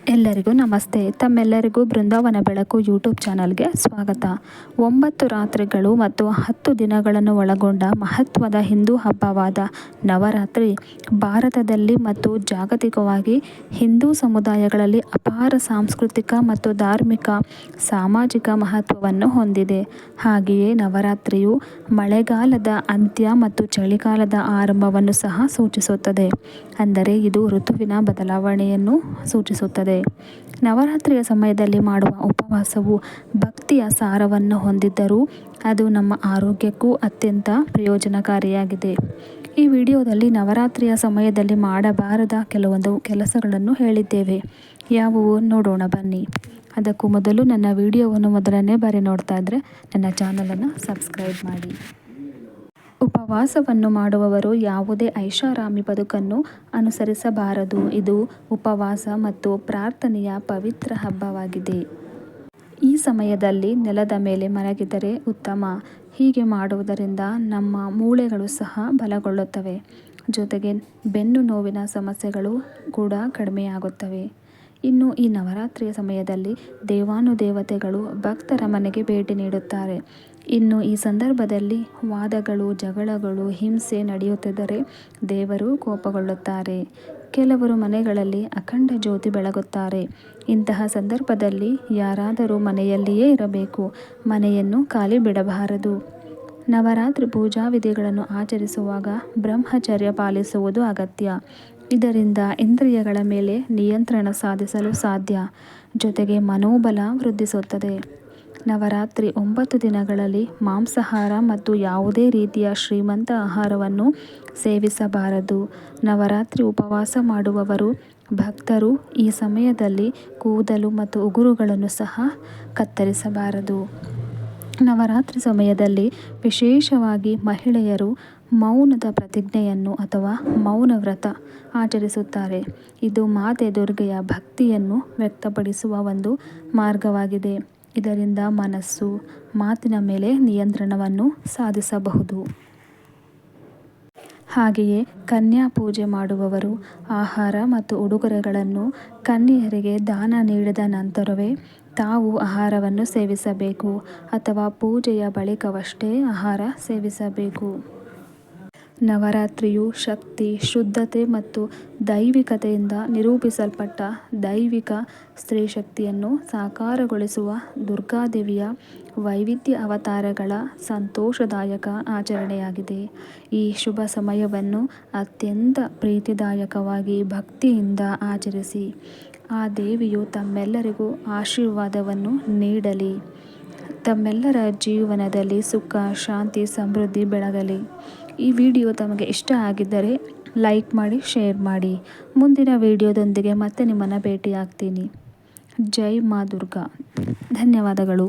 ಎಲ್ಲರಿಗೂ ನಮಸ್ತೆ. ತಮ್ಮೆಲ್ಲರಿಗೂ ಬೃಂದಾವನ ಬೆಳಕು ಯೂಟ್ಯೂಬ್ ಚಾನಲ್ಗೆ ಸ್ವಾಗತ. 9 ರಾತ್ರಿಗಳು ಮತ್ತು 10 ದಿನಗಳನ್ನು ಒಳಗೊಂಡ ಮಹತ್ವದ ಹಿಂದೂ ಹಬ್ಬವಾದ ನವರಾತ್ರಿ ಭಾರತದಲ್ಲಿ ಮತ್ತು ಜಾಗತಿಕವಾಗಿ ಹಿಂದೂ ಸಮುದಾಯಗಳಲ್ಲಿ ಅಪಾರ ಸಾಂಸ್ಕೃತಿಕ ಮತ್ತು ಧಾರ್ಮಿಕ ಸಾಮಾಜಿಕ ಮಹತ್ವವನ್ನು ಹೊಂದಿದೆ. ಹಾಗೆಯೇ ನವರಾತ್ರಿಯು ಮಳೆಗಾಲದ ಅಂತ್ಯ ಮತ್ತು ಚಳಿಗಾಲದ ಆರಂಭವನ್ನು ಸಹ ಸೂಚಿಸುತ್ತದೆ. ಅಂದರೆ ಇದು ಋತುವಿನ ಬದಲಾವಣೆಯನ್ನು ಸೂಚಿಸುತ್ತದೆ. ನವರಾತ್ರಿಯ ಸಮಯದಲ್ಲಿ ಮಾಡುವ ಉಪವಾಸವು ಭಕ್ತಿಯ ಸಾರವನ್ನು ಹೊಂದಿದ್ದರೂ ಅದು ನಮ್ಮ ಆರೋಗ್ಯಕ್ಕೂ ಅತ್ಯಂತ ಪ್ರಯೋಜನಕಾರಿಯಾಗಿದೆ. ಈ ವಿಡಿಯೋದಲ್ಲಿ ನವರಾತ್ರಿಯ ಸಮಯದಲ್ಲಿ ಮಾಡಬಾರದ ಕೆಲವೊಂದು ಕೆಲಸಗಳನ್ನು ಹೇಳಿದ್ದೇವೆ. ಯಾವುವು ನೋಡೋಣ ಬನ್ನಿ. ಅದಕ್ಕೂ ಮೊದಲು ನನ್ನ ವಿಡಿಯೋವನ್ನು ಮೊದಲನೇ ಬಾರಿ ನೋಡ್ತಾ ಇದ್ದರೆ ನನ್ನ ಚಾನಲನ್ನು ಸಬ್ಸ್ಕ್ರೈಬ್ ಮಾಡಿ. ಉಪವಾಸವನ್ನು ಮಾಡುವವರು ಯಾವುದೇ ಐಷಾರಾಮಿ ಬದುಕನ್ನು ಅನುಸರಿಸಬಾರದು. ಇದು ಉಪವಾಸ ಮತ್ತು ಪ್ರಾರ್ಥನೆಯ ಪವಿತ್ರ ಹಬ್ಬವಾಗಿದೆ. ಈ ಸಮಯದಲ್ಲಿ ನೆಲದ ಮೇಲೆ ಮಲಗಿದರೆ ಉತ್ತಮ. ಹೀಗೆ ಮಾಡುವುದರಿಂದ ನಮ್ಮ ಮೂಳೆಗಳು ಸಹ ಬಲಗೊಳ್ಳುತ್ತವೆ. ಜೊತೆಗೆ ಬೆನ್ನು ನೋವಿನ ಸಮಸ್ಯೆಗಳು ಕೂಡ ಕಡಿಮೆಯಾಗುತ್ತವೆ. ಇನ್ನು ಈ ನವರಾತ್ರಿಯ ಸಮಯದಲ್ಲಿ ದೇವಾನುದೇವತೆಗಳು ಭಕ್ತರ ಮನೆಗೆ ಭೇಟಿ ನೀಡುತ್ತಾರೆ. ಇನ್ನು ಈ ಸಂದರ್ಭದಲ್ಲಿ ವಾದಗಳು, ಜಗಳಗಳು, ಹಿಂಸೆ ನಡೆಯುತ್ತಿದ್ದರೆ ದೇವರು ಕೋಪಗೊಳ್ಳುತ್ತಾರೆ. ಕೆಲವರು ಮನೆಗಳಲ್ಲಿ ಅಖಂಡ ಜ್ಯೋತಿ ಬೆಳಗುತ್ತಾರೆ. ಇಂತಹ ಸಂದರ್ಭದಲ್ಲಿ ಯಾರಾದರೂ ಮನೆಯಲ್ಲಿಯೇ ಇರಬೇಕು. ಮನೆಯನ್ನು ಖಾಲಿ ಬಿಡಬಾರದು. ನವರಾತ್ರಿ ಪೂಜಾ ವಿಧಿಗಳನ್ನು ಆಚರಿಸುವಾಗ ಬ್ರಹ್ಮಚರ್ಯ ಪಾಲಿಸುವುದು ಅಗತ್ಯ. ಇದರಿಂದ ಇಂದ್ರಿಯಗಳ ಮೇಲೆ ನಿಯಂತ್ರಣ ಸಾಧಿಸಲು ಸಾಧ್ಯ. ಜೊತೆಗೆ ಮನೋಬಲ ವೃದ್ಧಿಸುತ್ತದೆ. ನವರಾತ್ರಿ 9 ದಿನಗಳಲ್ಲಿ ಮಾಂಸಾಹಾರ ಮತ್ತು ಯಾವುದೇ ರೀತಿಯ ಶ್ರೀಮಂತ ಆಹಾರವನ್ನು ಸೇವಿಸಬಾರದು. ನವರಾತ್ರಿ ಉಪವಾಸ ಮಾಡುವವರು ಭಕ್ತರು ಈ ಸಮಯದಲ್ಲಿ ಕೂದಲು ಮತ್ತು ಉಗುರುಗಳನ್ನು ಸಹ ಕತ್ತರಿಸಬಾರದು. ನವರಾತ್ರಿ ಸಮಯದಲ್ಲಿ ವಿಶೇಷವಾಗಿ ಮಹಿಳೆಯರು ಮೌನದ ಪ್ರತಿಜ್ಞೆಯನ್ನು ಅಥವಾ ಮೌನ ವ್ರತ ಆಚರಿಸುತ್ತಾರೆ. ಇದು ಮಾತೆ ದುರ್ಗೆಯ ಭಕ್ತಿಯನ್ನು ವ್ಯಕ್ತಪಡಿಸುವ ಒಂದು ಮಾರ್ಗವಾಗಿದೆ. ಇದರಿಂದ ಮನಸ್ಸು, ಮಾತಿನ ಮೇಲೆ ನಿಯಂತ್ರಣವನ್ನು ಸಾಧಿಸಬಹುದು. ಹಾಗೆಯೇ ಕನ್ಯಾ ಪೂಜೆ ಮಾಡುವವರು ಆಹಾರ ಮತ್ತು ಉಡುಗೊರೆಗಳನ್ನು ಕನ್ಯೆಯರಿಗೆ ದಾನ ನೀಡಿದ ನಂತರವೇ ತಾವು ಆಹಾರವನ್ನು ಸೇವಿಸಬೇಕು ಅಥವಾ ಪೂಜೆಯ ಬಳಿಕವಷ್ಟೇ ಆಹಾರ ಸೇವಿಸಬೇಕು. ನವರಾತ್ರಿಯು ಶಕ್ತಿ, ಶುದ್ಧತೆ ಮತ್ತು ದೈವಿಕತೆಯಿಂದ ನಿರೂಪಿಸಲ್ಪಟ್ಟ ದೈವಿಕ ಸ್ತ್ರೀಶಕ್ತಿಯನ್ನು ಸಾಕಾರಗೊಳಿಸುವ ದುರ್ಗಾದೇವಿಯ ವೈವಿಧ್ಯ ಅವತಾರಗಳ ಸಂತೋಷದಾಯಕ ಆಚರಣೆಯಾಗಿದೆ. ಈ ಶುಭ ಸಮಯವನ್ನು ಅತ್ಯಂತ ಪ್ರೀತಿದಾಯಕವಾಗಿ ಭಕ್ತಿಯಿಂದ ಆಚರಿಸಿ. ಆ ದೇವಿಯು ತಮ್ಮೆಲ್ಲರಿಗೂ ಆಶೀರ್ವಾದವನ್ನು ನೀಡಲಿ. ತಮ್ಮೆಲ್ಲರ ಜೀವನದಲ್ಲಿ ಸುಖ, ಶಾಂತಿ, ಸಮೃದ್ಧಿ ಬೆಳಗಲಿ. ಈ ವಿಡಿಯೋ ತಮಗೆ ಇಷ್ಟ ಆಗಿದ್ದರೆ ಲೈಕ್ ಮಾಡಿ, ಶೇರ್ ಮಾಡಿ. ಮುಂದಿನ ವಿಡಿಯೋದೊಂದಿಗೆ ಮತ್ತೆ ನಿಮ್ಮನ್ನು ಭೇಟಿಯಾಗ್ತೀನಿ. ಜೈ ಮಾ ದುರ್ಗಾ. ಧನ್ಯವಾದಗಳು.